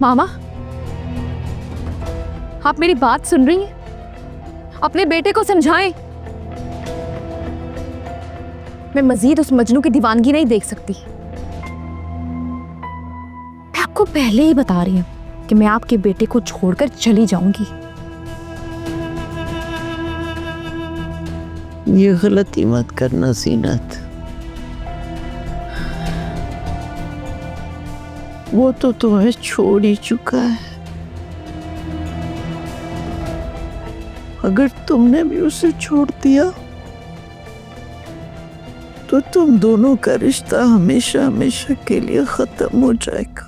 मामा, आप मेरी बात सुन रही हैं? अपने बेटे को समझाएं। मैं मजीद उस मजनू की दीवानगी नहीं देख सकती। मैं आपको पहले ही बता रही हूं कि मैं आपके बेटे को छोड़कर चली जाऊंगी। ये गलती मत करना जीनत। वो तो तुम्हें छोड़ ही चुका है। अगर तुमने भी उसे छोड़ दिया तो तुम दोनों का रिश्ता हमेशा हमेशा के लिए खत्म हो जाएगा।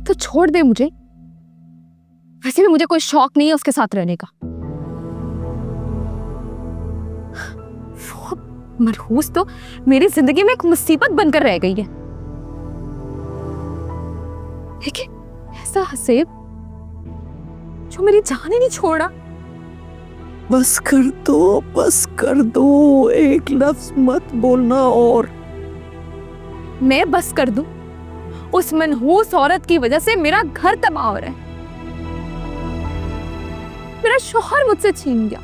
तो छोड़ दे मुझे। वैसे भी मुझे कोई शौक नहीं है उसके साथ रहने का। वो मरहूस तो मेरी जिंदगी में एक मुसीबत बनकर रह गई है। लेकिन ऐसा हसीब जो मेरी जान ही नहीं छोड़ा। बस कर दो, एक लफ्ज मत बोलना। और मैं बस कर दूं? उस मनहूस औरत की वजह से मेरा घर तबाह हो रहा है। मेरा शौहर मुझसे छीन गया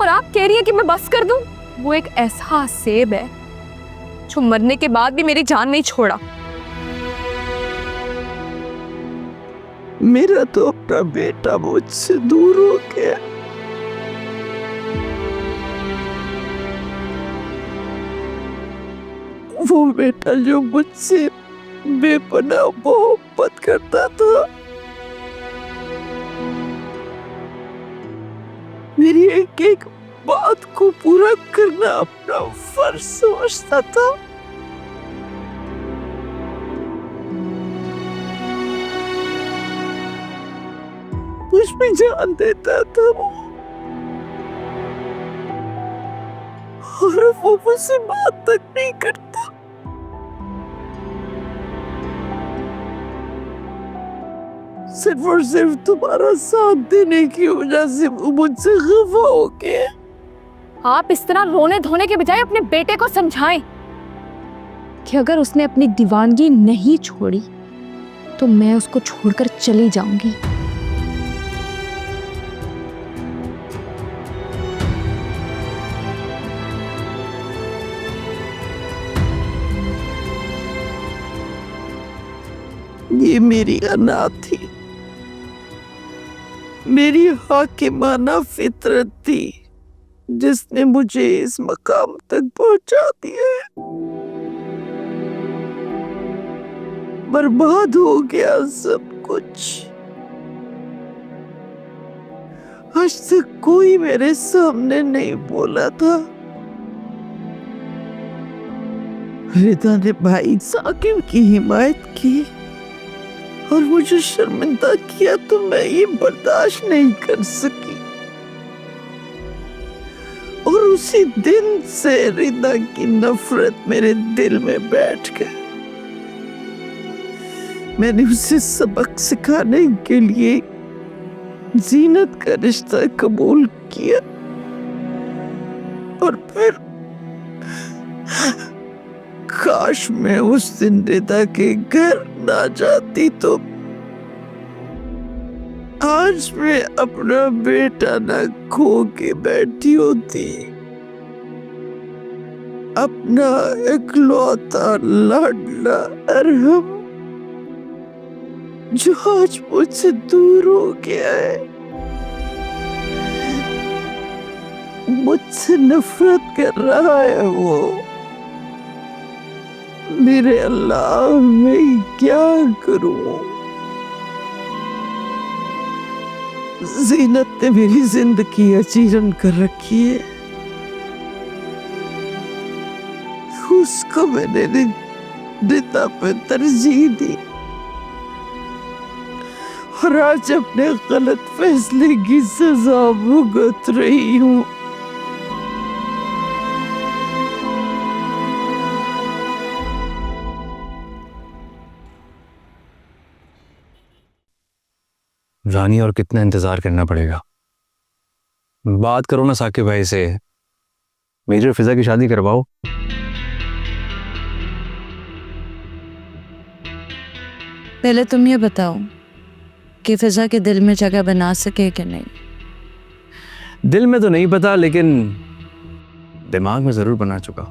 और आप कह रही हैं कि मैं बस कर दूं? वो एक ऐसा हसीब है जो मरने के बाद भी मेरी जान नहीं छोड़ा। मेरा तो अपना बेटा मुझसे दूर हो गया। वो बेटा जो मुझसे बेपनाह मोहब्बत करता था, मेरी एक एक बात को पूरा करना अपना फर्ज समझता था। मुझ में जान देता था वो, और वो मुझसे बात तक नहीं करता। सिर्फ और सिर्फ तुम्हारा साथ देने की वजह से वो मुझसे खफा हो गया। आप इस तरह रोने धोने के बजाय अपने बेटे को समझाएं कि अगर उसने अपनी दीवानगी नहीं छोड़ी तो मैं उसको छोड़कर चली जाऊंगी। ये मेरी अना थी, मेरी हाकिमाना फितरत थी जिसने मुझे इस मकाम तक पहुंचा दिया है। बर्बाद हो गया सब कुछ। आज तक कोई मेरे सामने नहीं बोला था। रिदा ने भाई साकिब की हिमायत की और मुझे शर्मिंदा किया तो मैं ये बर्दाश्त नहीं कर सकी। और उसी दिन से रिदा की नफरत मेरे दिल में बैठ गई। मैंने उसे सबक सिखाने के लिए जीनत का रिश्ता कबूल किया और फिर काश मैं उस दिन रिदा के घर ना जाती तो आज मैं अपना बेटा ना खो के बैठी होती। अपना इकलौता लाडला अरहम जो आज मुझसे दूर हो गया है, मुझसे नफरत कर रहा है वो। मेरे अल्लाह, मैं क्या करूं? जीनत ने मेरी जिंदगी अजीरन कर रखी है। उसको मैंने रिदा पे तरजीह दी और आज अपने गलत फैसले की सजा भुगत रही हूं। रानी, और कितना इंतजार करना पड़ेगा? बात करो ना साकिब भाई से, मेजर फिजा की शादी करवाओ। पहले तुम ये बताओ कि फिजा के दिल में जगह बना सके कि नहीं। दिल में तो नहीं पता, लेकिन दिमाग में जरूर बना चुका।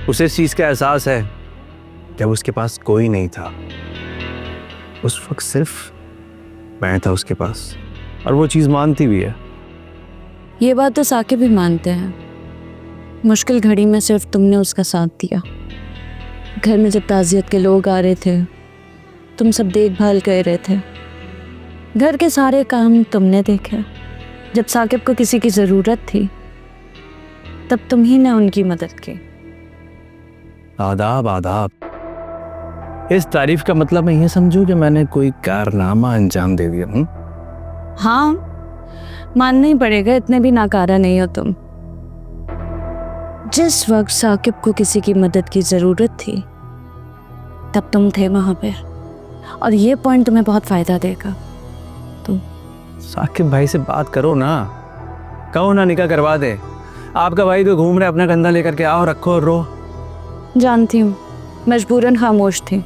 उसे इस चीज का एहसास है जब उसके पास कोई नहीं था, उस वक्त सिर्फ मैं था उसके पास, और वो चीज मानती भी है। ये बात तो साकिब भी मानते हैं। मुश्किल घड़ी में सिर्फ तुमने उसका साथ दिया। घर में जब ताज़ियत के लोग आ रहे थे, तुम सब देखभाल कर रहे थे। घर के सारे काम तुमने देखे। जब साकिब को किसी की ज़रूरत थी, तब तुम ही ने उनकी मदद की। आदाब आदाब। इस तारीफ का मतलब मैं ये समझूं कि मैंने कोई कारनामा अंजाम दे दिया। हाँ, मानना ही पड़ेगा, इतने भी नाकारा नहीं हो तुम। जिस वक्त साकिब को किसी की मदद की ज़रूरत थी, तब तुम थे वहाँ पे, और ये पॉइंट तुम्हें बहुत फ़ायदा देगा। तुम साकिब भाई से बात करो ना, कहो ना निकाह करवा दे। आपका भाई तो घूम रहा है, अपना कंधा लेकर के आओ, रखो और रो। जानती हूँ मजबूरन खामोश थी,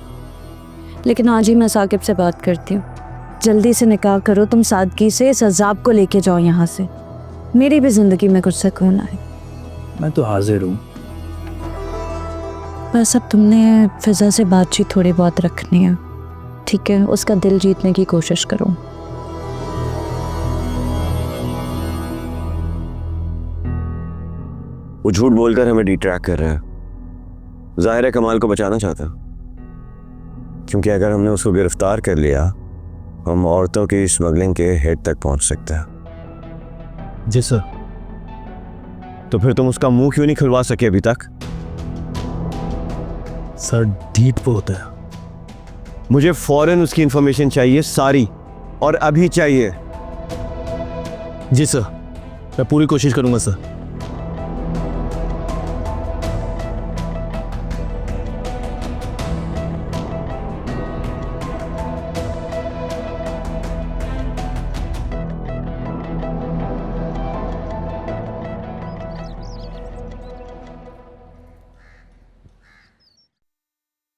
लेकिन आज ही मैं साकिब से बात करती हूँ। जल्दी से निकाह करो, तुम सादगी से इस अजाब को लेके जाओ यहाँ से। मेरी भी ज़िंदगी में कुछ सुकून आए। मैं तो हाजिर हूँ। बस अब तुमने फिजा से बातचीत थोड़ी बहुत रखनी है, ठीक है? उसका दिल जीतने की कोशिश करो। वो झूठ बोलकर हमें डिट्रैक्ट कर रहा है। जाहिर है कमाल को बचाना चाहता, क्योंकि अगर हमने उसको गिरफ्तार कर लिया, हम औरतों की स्मगलिंग के हेड तक पहुंच सकते हैं। जी सर। तो फिर तुम उसका मुंह क्यों नहीं खुलवा सके अभी तक? सर डीट पे होता है। मुझे फौरन उसकी इंफॉर्मेशन चाहिए, सारी, और अभी चाहिए। जी सर, मैं पूरी कोशिश करूंगा सर।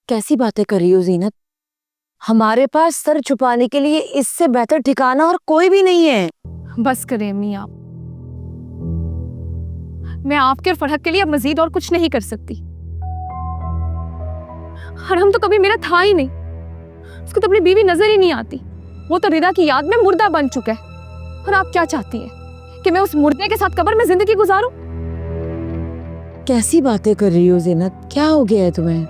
कैसी बातें कर रही हो ज़ीनत? हमारे पास सर छुपाने के लिए इससे बेहतर ठिकाना और कोई भी नहीं है। बस करें अम्मी आप। मैं आपके और फरहत के लिए अब मजीद और कुछ नहीं कर सकती। हरम तो कभी मेरा था ही नहीं, उसको तो अपनी बीवी नजर ही नहीं आती। वो तो रिदा की याद में मुर्दा बन चुका है। और आप क्या चाहती हैं कि मैं उस मुर्दे के साथ कब्र में जिंदगी गुजारूं? कैसी बातें कर रही हो ज़ीनत? क्या हो गया है तुम्हें?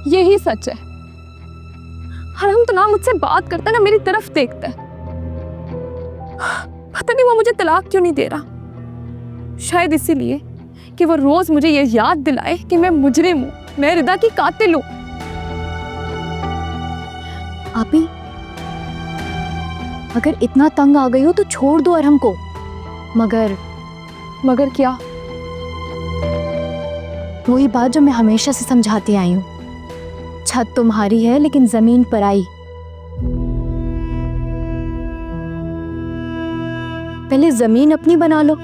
यही सच है। हरम तो ना मुझसे बात करता ना मेरी तरफ देखता है। पता नहीं वो मुझे तलाक क्यों नहीं दे रहा। शायद इसीलिए कि वो रोज मुझे ये याद दिलाए कि मैं मुजरिम हूं, मैं रिदा की कातिल हूं। आपी, अगर इतना तंग आ गई हो तो छोड़ दो अरहम को। मगर क्या? वही बात जो मैं हमेशा से समझाती आई हूँ। छत तुम्हारी है लेकिन जमीन पराई। पहले जमीन अपनी बना लो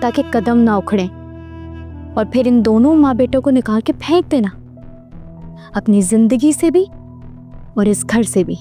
ताकि कदम ना उखड़े, और फिर इन दोनों माँ बेटों को निकाल के फेंक देना, अपनी जिंदगी से भी और इस घर से भी।